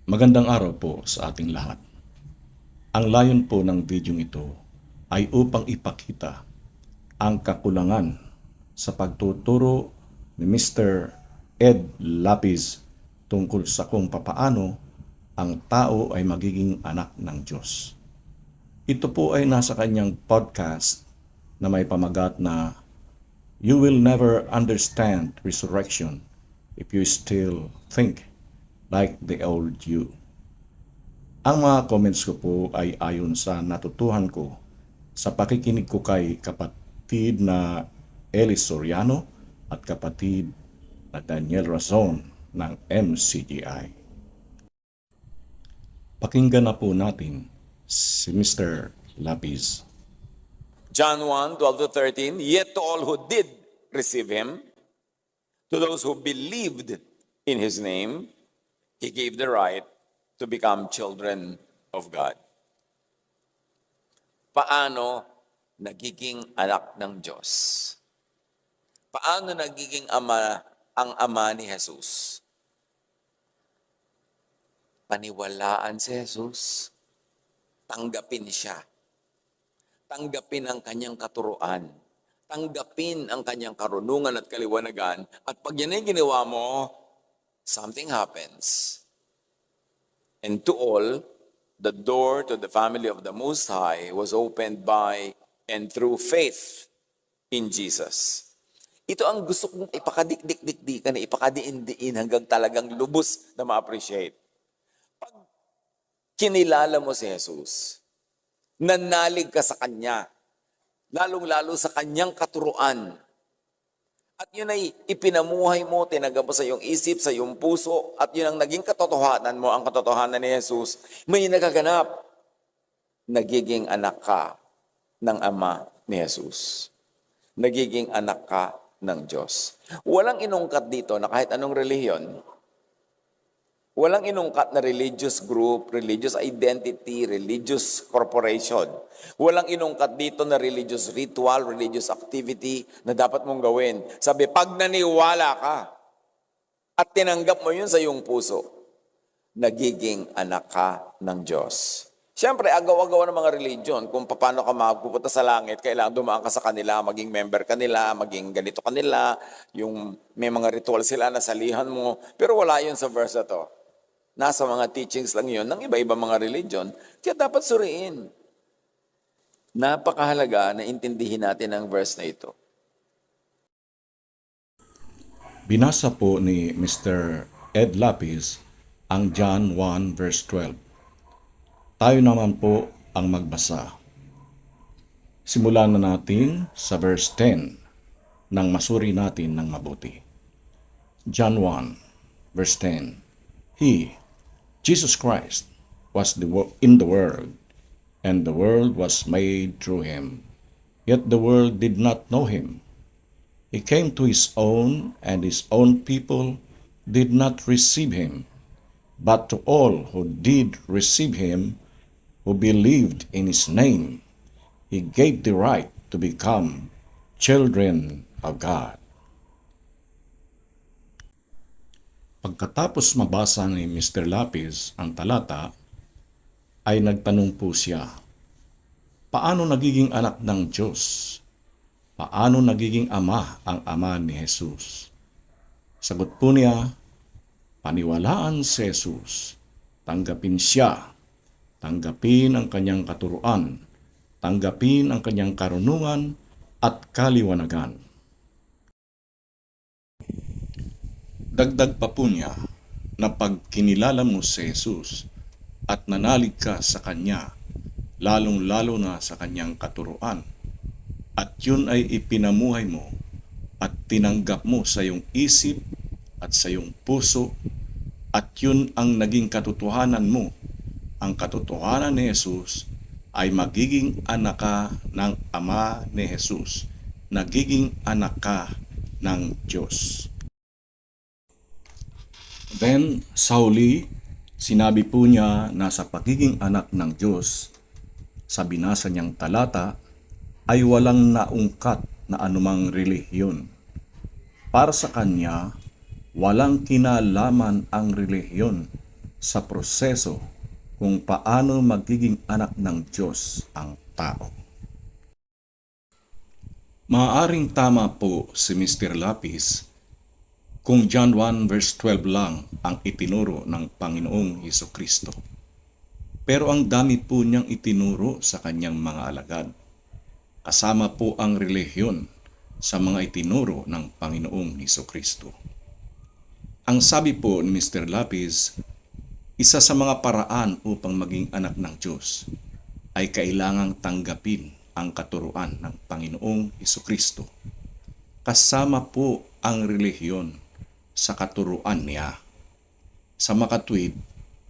Magandang araw po sa ating lahat. Ang layon po ng video ito ay upang ipakita ang kakulangan sa pagtuturo ni Mr. Ed Lapis tungkol sa kung papaano ang tao ay magiging anak ng Diyos. Ito po ay nasa kanyang podcast na may pamagat na "You will never understand resurrection if you still think like the old you." Ang mga comments ko po ay ayon sa natutuhan ko sa pakikinig ko kay kapatid na Elis Soriano at kapatid na Daniel Razon ng MCGI. Pakinggan na po natin si Mr. Lapis. John 1:12-13, yet to all who did receive him, to those who believed in his name, he gave the right to become children of God. Paano nagiging anak ng Diyos? Paano nagiging ama ang ama ni Jesus? Paniwalaan si Jesus. Tanggapin siya. Tanggapin ang kanyang katuruan. Tanggapin ang kanyang karunungan at kaliwanagan. At pag yan ay ginawa mo, something happens. And to all, the door to the family of the Most High was opened by and through faith in Jesus. Ito ang gusto kong ipakadikdik-dikdikan, ipakadiin-diin hanggang talagang lubos na ma-appreciate. Pag kinilala mo si Jesus, nanalig ka sa Kanya, lalong-lalo sa Kanyang katuruan, at yun ay ipinamuhay mo, tinanggap mo sa iyong isip, sa iyong puso, at yun ang naging katotohanan mo, ang katotohanan ni Jesus, may nagaganap. Nagiging anak ka ng Ama ni Jesus. Nagiging anak ka ng Diyos. Walang inungkat dito na kahit anong relihiyon, walang inungkat na religious group, religious identity, religious corporation. Walang inungkat dito na religious ritual, religious activity na dapat mong gawin. Sabi, pag naniwala ka at tinanggap mo yun sa iyong puso, nagiging anak ka ng Diyos. Siyempre, agaw-agaw ng mga religion, kung paano ka magpupunta sa langit, kailangan dumaan ka sa kanila, maging member ka nila, maging ganito ka nila, yung may mga ritual sila na salihan mo, pero wala yun sa verse na to. Nasa mga teachings lang yun ng iba-ibang mga religion, kaya dapat suriin. Napakahalaga na intindihin natin ang verse na ito. Binasa po ni Mr. Ed Lapis ang John 1 verse 12. Tayo naman po ang magbasa. Simulan na natin sa verse 10 nang masuri natin ng mabuti. John 1 verse 10. He, Jesus Christ, was in the world, and the world was made through him. Yet the world did not know him. He came to his own, and his own people did not receive him. But to all who did receive him, who believed in his name, he gave the right to become children of God. Pagkatapos mabasa ni Mr. Lapis ang talata, ay nagtanong po siya, paano nagiging anak ng Diyos? Paano nagiging ama ang ama ni Jesus? Sagot po niya, paniwalaan si Jesus, tanggapin siya, tanggapin ang kanyang katuruan, tanggapin ang kanyang karunungan at kaliwanagan. Dagdag pa po niya na pag kinilala mo si Jesus at nanalig ka sa Kanya, lalong-lalo na sa Kanyang katuruan, at yun ay ipinamuhay mo at tinanggap mo sa iyong isip at sa iyong puso, at yun ang naging katotohanan mo, ang katotohanan ni Jesus ay magiging anak ka ng Ama ni Jesus, nagiging anak ka ng Diyos. Then, sa huli, sinabi po niya na sa pagiging anak ng Diyos, sa binasa niyang talata, ay walang naungkat na anumang relihiyon. Para sa kanya, walang kinalaman ang relihiyon sa proseso kung paano magiging anak ng Diyos ang tao. Maaaring tama po si Mr. Lapis kung John 1 verse 12 lang ang itinuro ng Panginoong Hesukristo. Pero ang dami po niyang itinuro sa kanyang mga alagad. Kasama po ang relihiyon sa mga itinuro ng Panginoong Hesukristo. Ang sabi po ni Mr. Lapis, isa sa mga paraan upang maging anak ng Diyos ay kailangang tanggapin ang katuruan ng Panginoong Hesukristo. Kasama po ang relihiyon sa katuruan niya. Sa makatwid,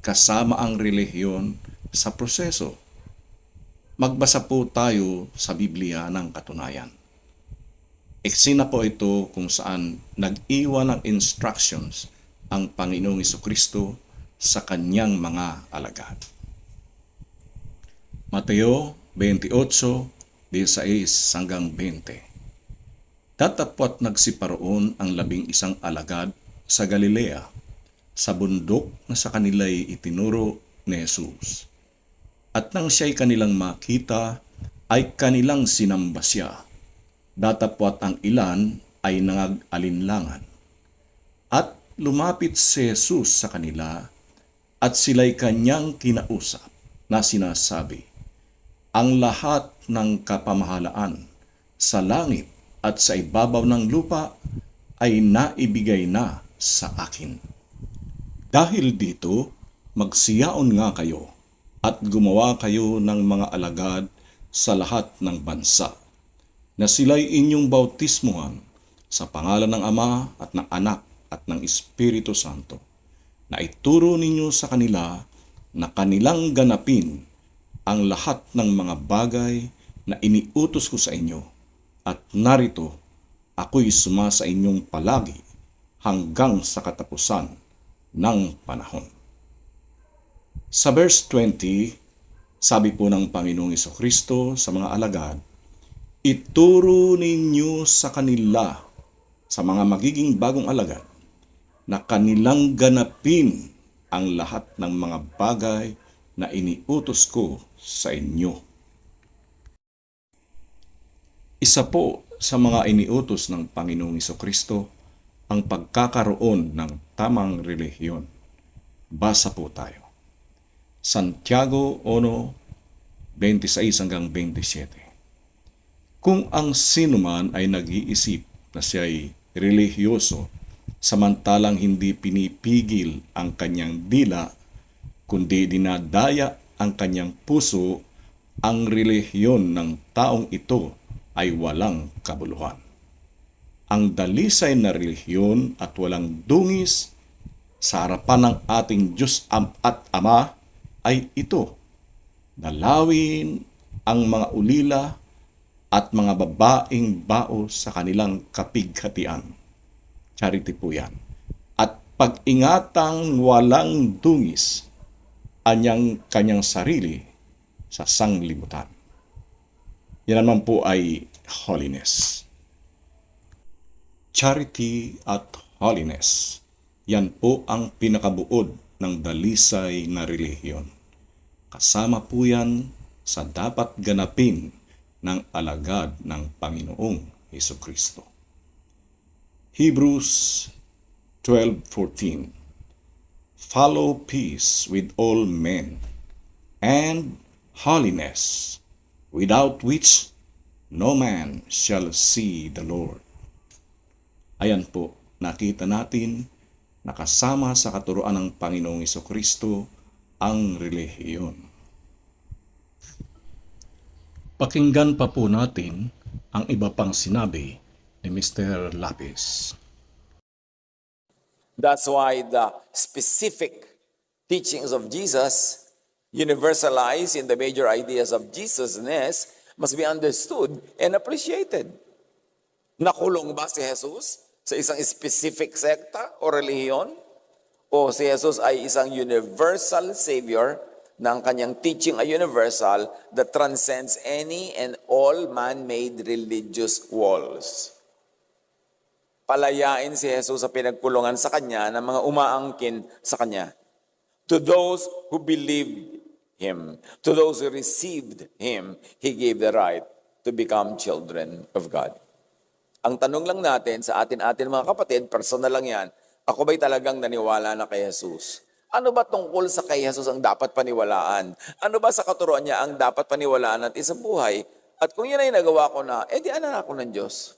kasama ang relihiyon sa proseso. Magbasa po tayo sa Biblia ng katunayan. Eksena po ito kung saan nag-iwan ng instructions ang Panginoong Hesukristo sa kanyang mga alagad. Mateo 28:16-20. Datapwat nagsiparoon ang 11 alagad sa Galilea, sa bundok na sa kanila'y itinuro ni Jesus. At nang siya'y kanilang makita, ay kanilang sinamba siya. Datapwat ang ilan ay nangag-alinlangan. At lumapit si Jesus sa kanila, at sila'y kanyang kinausap na sinasabi, ang lahat ng kapamahalaan sa langit at sa ibabaw ng lupa ay naibigay na sa akin. Dahil dito, magsiyaon nga kayo at gumawa kayo ng mga alagad sa lahat ng bansa, na sila'y inyong bautismuhan sa pangalan ng Ama at ng Anak at ng Espiritu Santo, na ituro ninyo sa kanila na kanilang ganapin ang lahat ng mga bagay na iniutos ko sa inyo, at narito, ako'y sumasa inyong palagi hanggang sa katapusan ng panahon. Sa verse 20, sabi po ng Panginoong Hesukristo sa mga alagad, ituro ninyo sa kanila, sa mga magiging bagong alagad, na kanilang ganapin ang lahat ng mga bagay na iniutos ko sa inyo. Isa po sa mga iniutos ng Panginoong Hesukristo ang pagkakaroon ng tamang relihiyon. Basa po tayo. Santiago 1:26-27. Kung ang sinuman ay nag-iisip na siya'y relihiyoso, samantalang hindi pinipigil ang kanyang dila, kundi dinadaya ang kanyang puso, ang relihiyon ng taong ito ay walang kabuluhan. Ang dalisay na relihiyon at walang dungis sa harapan ng ating Diyos at Ama ay ito: dalawin ang mga ulila at mga babaeng bao sa kanilang kapighatian. Charity po yan. At pag-ingatang walang dungis kanyang sarili sa sanglibutan. Yan naman po ay holiness. Charity at holiness, yan po ang pinakabuod ng dalisay na relihiyon. Kasama po yan sa dapat ganapin ng alagad ng Panginoong Hesukristo. Hebrews 12:14. Follow peace with all men, and holiness, without which no man shall see the Lord. Ayan po, nakita natin na kasama sa katuruan ng Panginoong Hesukristo ang relihiyon. Pakinggan pa po natin ang iba pang sinabi ni Mr. Lapis. That's why the specific teachings of Jesus, universalized in the major ideas of Jesusness, must be understood and appreciated. Nakulong ba si Jesus sa isang specific sekta o relihiyon? O si Jesus ay isang universal Savior na ang kanyang teaching ay universal that transcends any and all man-made religious walls? Palayain si Jesus sa pinagkulungan sa kanya ng mga umaangkin sa kanya. To those who believed Him, to those who received Him, He gave the right to become children of God. Ang tanong lang natin sa atin mga kapatid, personal lang yan, ako ba'y talagang naniwala na kay Jesus? Ano ba tungkol sa kay Jesus ang dapat paniwalaan? Ano ba sa katuruan niya ang dapat paniwalaan natin sa buhay? At kung yan ay nagawa ko na, di anak ako ng Diyos.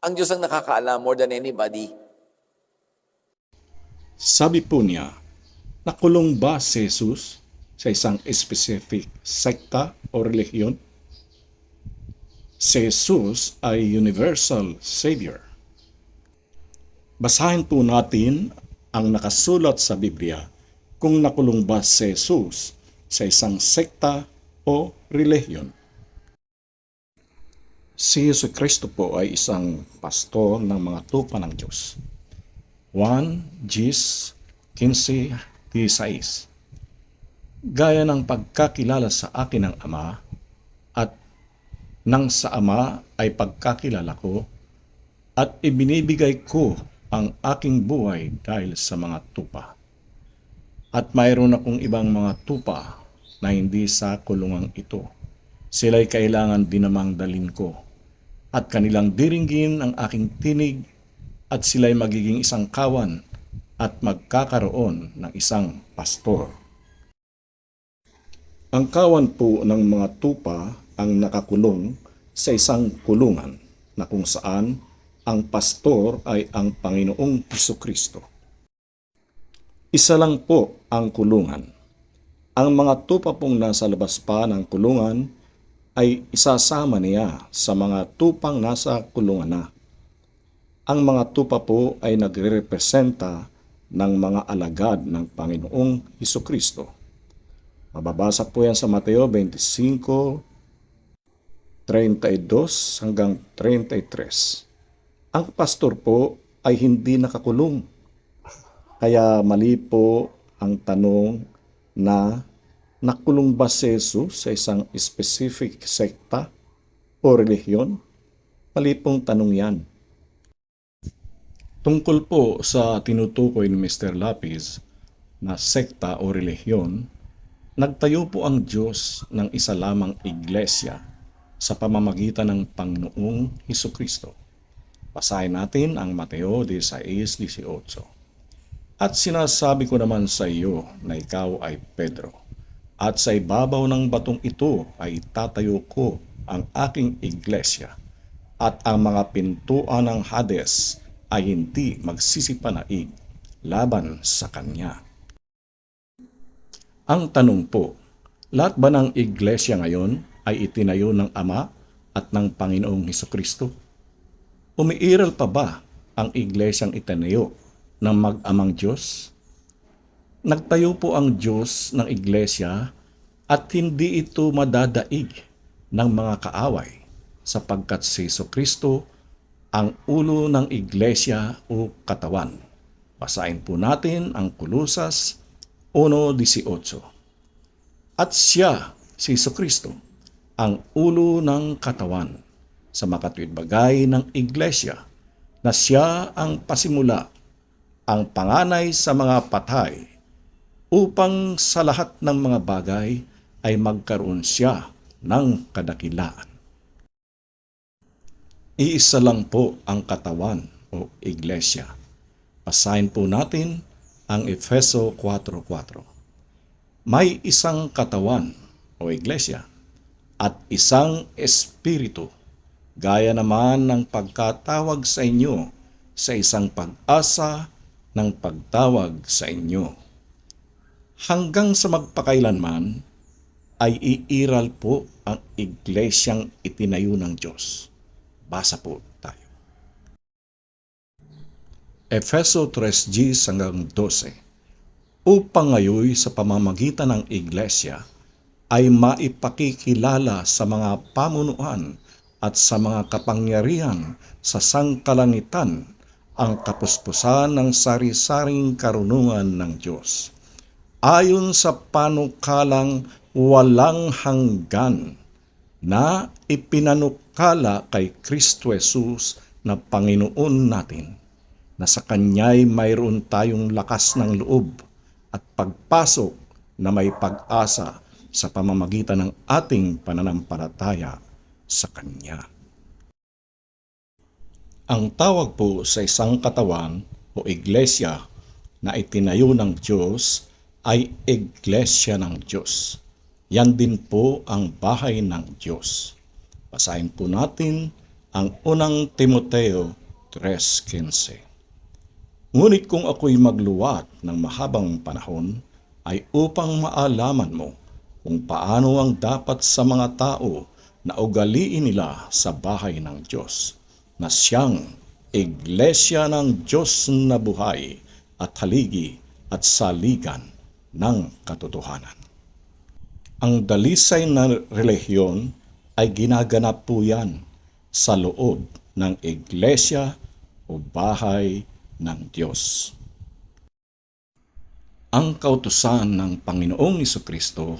Ang Diyos ang nakakaalam more than anybody. Sabi po niya, nakulong ba si Jesus sa isang specific sekta o relihiyon? Si Jesus ay universal Savior. Basahin po natin ang nakasulat sa Biblia kung nakulong ba si Jesus sa isang sekta o relihiyon. Si Jesucristo po ay isang pastor ng mga tupa ng Diyos. 1 Gs 15:16. Gaya ng pagkakilala sa akin ng Ama at nang sa Ama ay pagkakilala ko at ibinibigay ko ang aking buhay dahil sa mga tupa. At mayroon akong ibang mga tupa na hindi sa kulungang ito. Sila'y kailangan din namang dalin ko at kanilang diringgin ang aking tinig at sila'y magiging isang kawan at magkakaroon ng isang pastor. Ang kawan po ng mga tupa ang nakakulong sa isang kulungan na kung saan ang pastor ay ang Panginoong Hesukristo. Isa lang po ang kulungan. Ang mga tupa pong nasa labas pa ng kulungan ay isasama niya sa mga tupang nasa kulungan na. Ang mga tupa po ay nagrerepresenta ng mga alagad ng Panginoong Hesukristo. Mababasa po yan sa Mateo 25:32 hanggang 33. Ang pastor po ay hindi nakakulong. Kaya mali po ang tanong na nakulong ba si Jesus sa isang specific sekta o relihiyon? Mali pong tanong yan. Tungkol po sa tinutukoy ni Mr. Lapis na sekta o relihiyon, nagtayo po ang Diyos ng isa lamang iglesia sa pamamagitan ng Panginoong Hesukristo. Basahin natin ang Mateo 16:18. At sinasabi ko naman sa iyo na ikaw ay Pedro, at sa ibabaw ng batong ito ay tatayo ko ang aking iglesia, at ang mga pintuan ng Hades ay hindi magsisipanaig laban sa kanya. Ang tanong po, lahat ba ng iglesia ngayon ay itinayo ng Ama at ng Panginoong Hesukristo? Umiiral pa ba ang iglesyang itinayo ng mag-amang Diyos? Nagtayo po ang Diyos ng iglesia at hindi ito madadaig ng mga kaaway sapagkat si Hesukristo ang ulo ng iglesia o katawan. Basahin po natin ang Kolosas 1:18. At siya, si Hesukristo, ang ulo ng katawan sa makatuwid bagay ng iglesia na siya ang pasimula, ang panganay sa mga patay, upang sa lahat ng mga bagay ay magkaroon siya ng kadakilaan. Iisa lang po ang katawan o iglesia. Basahin po natin ang Efeso 4:4. May isang katawan o iglesia at isang espiritu, gaya naman ng pagkatawag sa inyo sa isang pag-asa ng pagtawag sa inyo. Hanggang sa magpakailanman ay iiral po ang iglesyang itinayo ng Diyos. Basa po tayo. Efeso 3:10 hanggang 12. Upang ngayon sa pamamagitan ng iglesia ay maipakikilala sa mga pamunuan at sa mga kapangyarihan sa sangkalangitan ang kapuspusan ng sari-saring karunungan ng Diyos, ayon sa panukalang walang hanggan na ipinanukala kay Kristo Jesus na Panginoon natin, na sa Kanya'y mayroon tayong lakas ng loob at pagpasok na may pag-asa sa pamamagitan ng ating pananampalataya sa Kanya. Ang tawag po sa isang katawan o iglesia na itinayo ng Diyos ay Iglesia ng Diyos. Yan din po ang bahay ng Diyos. Basahin po natin ang unang Timoteo 3:15. Ngunit kung ako'y magluwat ng mahabang panahon, ay upang maalaman mo kung paano ang dapat sa mga tao na ugaliin nila sa bahay ng Diyos, na siyang Iglesia ng Diyos na buhay at haligi at saligan ng katotohanan. Ang dalisay na relihiyon ay ginaganap po yan sa loob ng iglesia o bahay ng Diyos. Ang kautusan ng Panginoong Jesucristo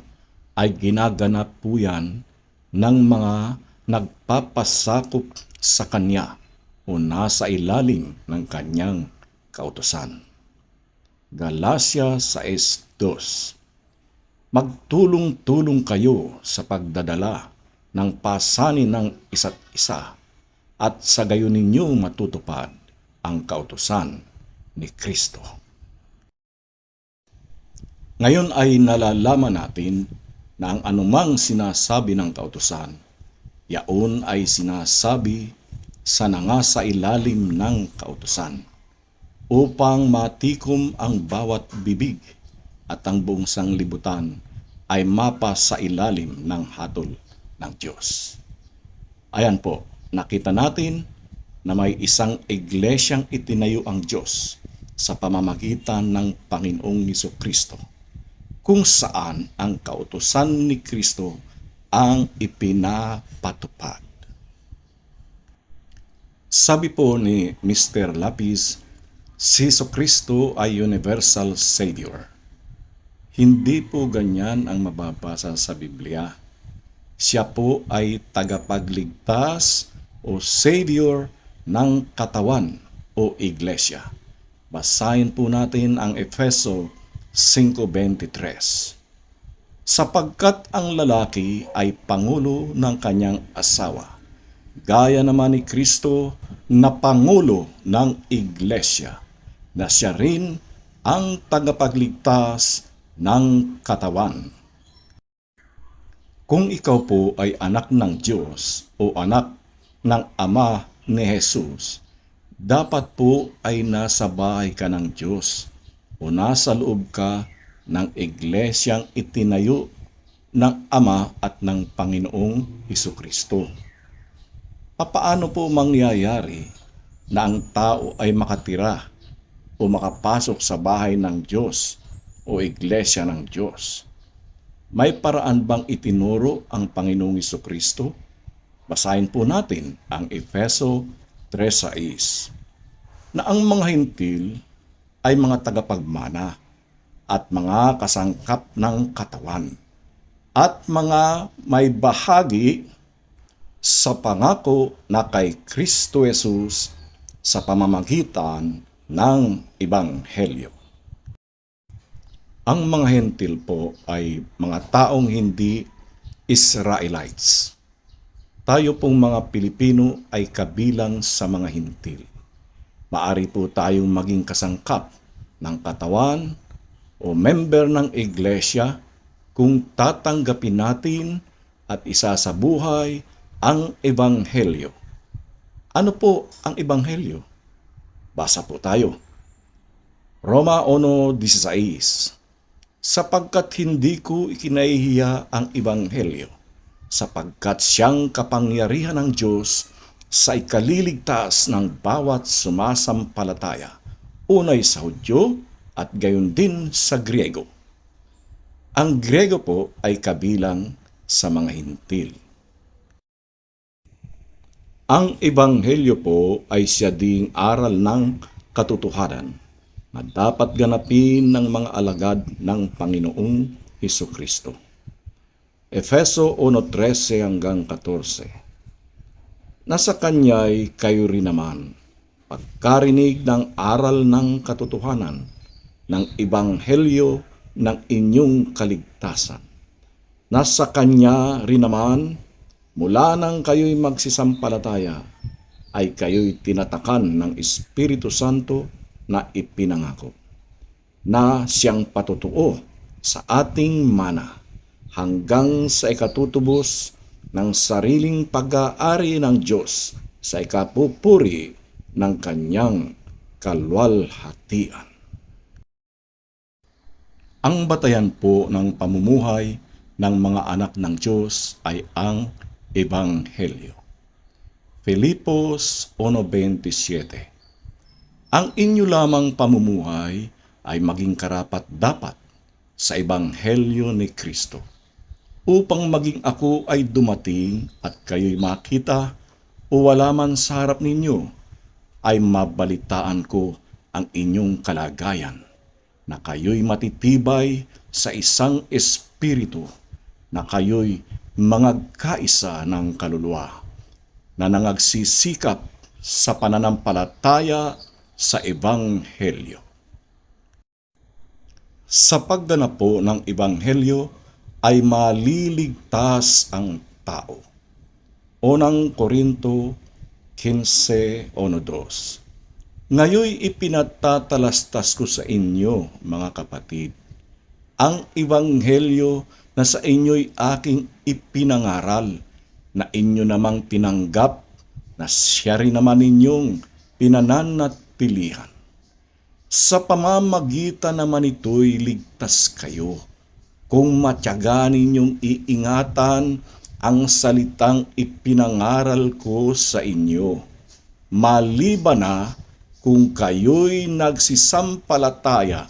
ay ginaganap po yan ng mga nagpapasakop sa Kanya o nasa ilalim ng Kanyang kautusan. Galacia 6:2. Magtulong-tulong kayo sa pagdadala ng pasanin ng isa't isa at sa gayon ninyo matutupad ang kautusan ni Kristo. Ngayon ay nalalaman natin na ang anumang sinasabi ng kautusan, yaon ay sinasabi sa nangasa ilalim ng kautusan, upang matikom ang bawat bibig at ang buong sanglibutan ay mapa sa ilalim ng hatol ng Diyos. Ayan po, nakita natin na may isang iglesyang itinayo ang Diyos sa pamamagitan ng Panginoong Jesucristo, kung saan ang kautusan ni Kristo ang ipinapatupad. Sabi po ni Mr. Lapis, si Jesucristo ay Universal Savior. Hindi po ganyan ang mababasa sa Biblia. Siya po ay tagapagligtas o Savior ng katawan o iglesia. Basahin po natin ang Efeso 5:23. Sapagkat ang lalaki ay pangulo ng kanyang asawa, gaya naman ni Kristo na pangulo ng iglesia, na siya rin ang tagapagligtas ng katawan. Kung ikaw po ay anak ng Diyos o anak ng Ama ni Jesus, dapat po ay nasa bahay ka ng Diyos o nasa loob ka ng iglesyang itinayo ng Ama at ng Panginoong Hesukristo. Papaano po mangyayari na ang tao ay makatira o makapasok sa bahay ng Diyos o iglesia ng Diyos? May paraan bang itinuro ang Panginoong Hesukristo? Basahin po natin ang Efeso 3:6, na ang mga hintil ay mga tagapagmana at mga kasangkap ng katawan at mga may bahagi sa pangako na kay Kristo Jesus sa pamamagitan ng Ebanghelyo. Ang mga hentil po ay mga taong hindi Israelites. Tayo pong mga Pilipino ay kabilang sa mga hentil. Maari po tayong maging kasangkap ng katawan o member ng iglesia kung tatanggapin natin at isasabuhay ang Ebanghelyo. Ano po ang Ebanghelyo? Basa po tayo. Roma 1:16. Sapagkat hindi ko ikinahihiya ang Ebanghelyo, sapagkat siyang kapangyarihan ng Diyos sa ikaliligtas ng bawat sumasampalataya, unay sa Hudyo at gayon din sa Griego. Ang Griego po ay kabilang sa mga hintil. Ang Ebanghelyo po ay siya ding aral ng katotohanan na dapat ganapin ng mga alagad ng Panginoong Hesukristo. Efeso 1:13-14. Nasa Kanya'y kayo rin naman, pagkarinig ng aral ng katotohanan ng ebanghelyo ng inyong kaligtasan. Nasa Kanya rin naman, mula nang kayo'y magsisampalataya, ay kayo'y tinatakan ng Espiritu Santo na ipinangako, na siyang patutuo sa ating mana hanggang sa ikatutubos ng sariling pag-aari ng Diyos sa ikapupuri ng Kanyang kalwalhatian. Ang batayan po ng pamumuhay ng mga anak ng Diyos ay ang Ebanghelyo. Filipos 1:27. Ang inyo lamang pamumuhay ay maging karapat-dapat sa Ebanghelyo ni Kristo, upang maging ako ay dumating at kayo'y makita o wala man sa harap ninyo, ay mabalitaan ko ang inyong kalagayan, na kayo'y matitibay sa isang espiritu, na kayo'y mangagkaisa ng kaluluwa, na nangagsisikap sa pananampalataya sa Ebanghelyo. Sa pagganap po ng Ebanghelyo ay maliligtas ang tao. Unang Korinto 15:1-2. Ngayoy ipinatatalastas ko sa inyo, mga kapatid, ang Ebanghelyo na sa inyo'y aking ipinangaral, na inyo namang tinanggap, na siya rin naman ninyong pinananatilihan. Sa pamamagitan naman ito'y ligtas kayo, kung matyaga ninyong iingatan ang salitang ipinangaral ko sa inyo, maliban na kung kayo'y nagsisampalataya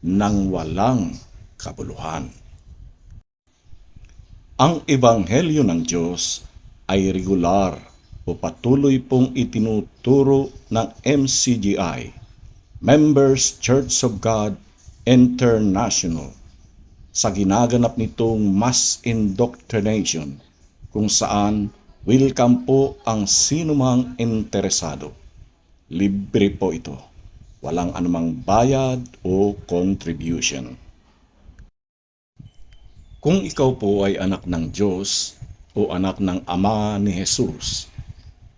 ng walang kabuluhan. Ang Ebanghelyo ng Diyos ay regular o patuloy pong itinuturo ng MCGI, Members Church of God International, sa ginaganap nitong mass indoctrination, kung saan welcome po ang sinumang interesado. Libre po ito. Walang anumang bayad o contribution. Kung ikaw po ay anak ng Diyos o anak ng Ama ni Jesus,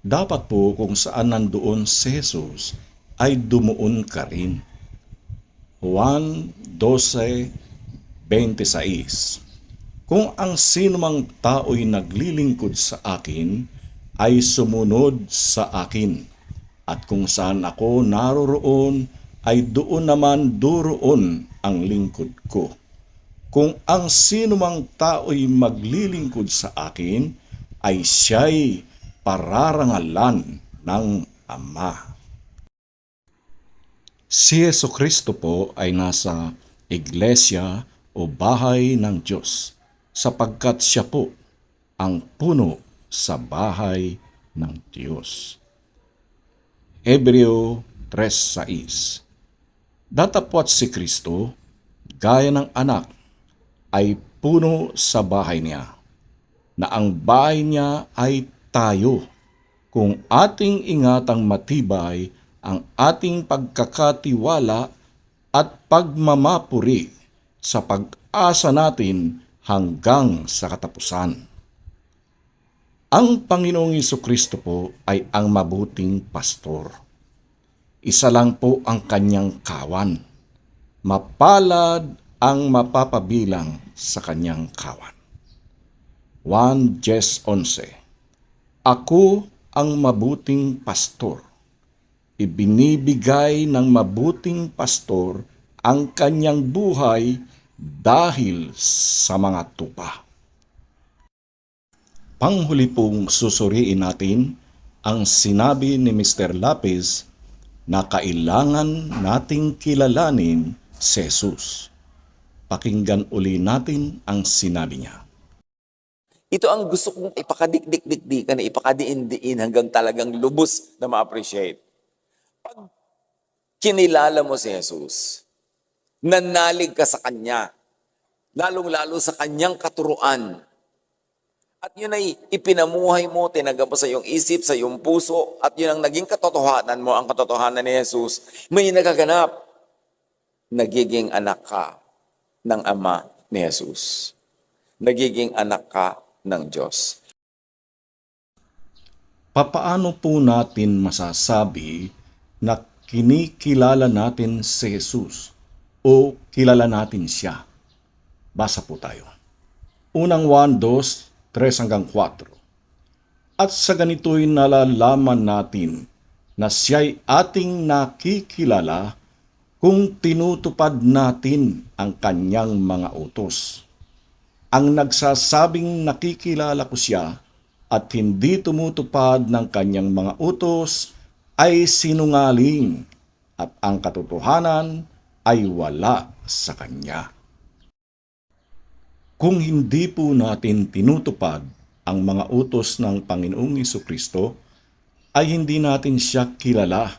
dapat po kung saan nandoon si Jesus ay dumuon ka rin. Juan 12:26. Kung ang sinumang tao'y naglilingkod sa akin, ay sumunod sa akin. At kung saan ako naroroon, ay doon naman doroon ang lingkod ko. Kung ang sinumang tao'y maglilingkod sa akin, ay siya'y pararangalan ng Ama. Si Jesucristo po ay nasa iglesia o bahay ng Diyos, sapagkat siya po ang puno sa bahay ng Diyos. Hebreo 3:6. Datapwat si Kristo, gaya ng anak, ay puno sa bahay niya, na ang bahay niya ay tayo, kung ating ingatang matibay ang ating pagkakatiwala at pagmamapuri sa pag-asa natin hanggang sa katapusan. Ang Panginoong Jesucristo po ay ang mabuting pastor. Isa lang po ang kanyang kawan. Mapalad ang mapapabilang sa kanyang kawan. 1:11. Ako ang mabuting pastor. Ibinibigay ng mabuting pastor ang kanyang buhay dahil sa mga tupa. Panghuli pong susuriin natin ang sinabi ni Mr. Lapis na kailangan nating kilalanin si Jesus. Pakinggan uli natin ang sinabi niya. Ito ang gusto kong ipakadikdik-dikdikan, ipakadiin-diin hanggang talagang lubos na ma-appreciate. Pag kinilala mo si Jesus, nanalig ka sa Kanya, lalong-lalo sa Kanyang katuruan, At yun ay ipinamuhay mo, tinanggap mo sa iyong isip, sa iyong puso, at yun ang naging katotohanan mo, ang katotohanan ni Jesus, may nagaganap. Nagiging anak ka ng Ama ni Jesus. Nagiging anak ka ng Diyos. Papaano po natin masasabi na kinikilala natin si Jesus o kilala natin siya? Basa po tayo. Unang 1, 2, 3 hanggang 4. At sa ganito'y nalalaman natin na siya'y ating nakikilala kung tinutupad natin ang kanyang mga utos. Ang nagsasabing nakikilala ko siya at hindi tumutupad ng kanyang mga utos ay sinungaling at ang katotohanan ay wala sa kanya. Kung hindi po natin tinutupad ang mga utos ng Panginoong Jesucristo, ay hindi natin siya kilala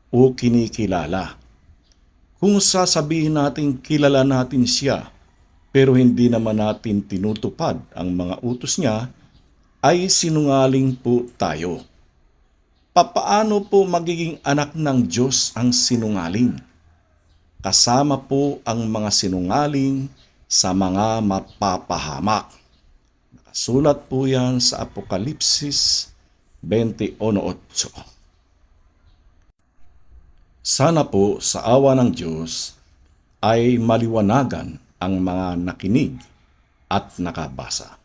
o kinikilala. Kung sasabihin natin kilala natin siya, pero hindi naman natin tinutupad ang mga utos niya, ay sinungaling po tayo. Papaano po magiging anak ng Diyos ang sinungaling? Kasama po ang mga sinungaling sa mga mapapahamak. Nakasulat po yan sa Apokalipsis 21:8. Sana po sa awa ng Diyos ay maliwanagan ang mga nakinig at nakabasa.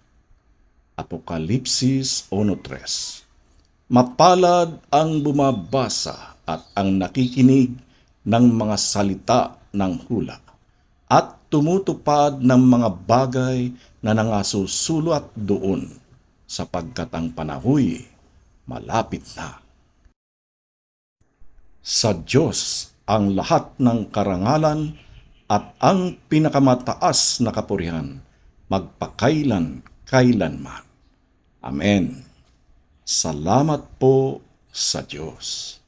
Apokalipsis 1:3. Mapalad ang bumabasa at ang nakikinig ng mga salita ng hula at tumutupad ng mga bagay na nangasusulat doon, sapagkat ang panahoy malapit na. Sa Diyos ang lahat ng karangalan at ang pinakamataas na kapurihan, magpakailan-kailanman. Amen. Salamat po sa Diyos.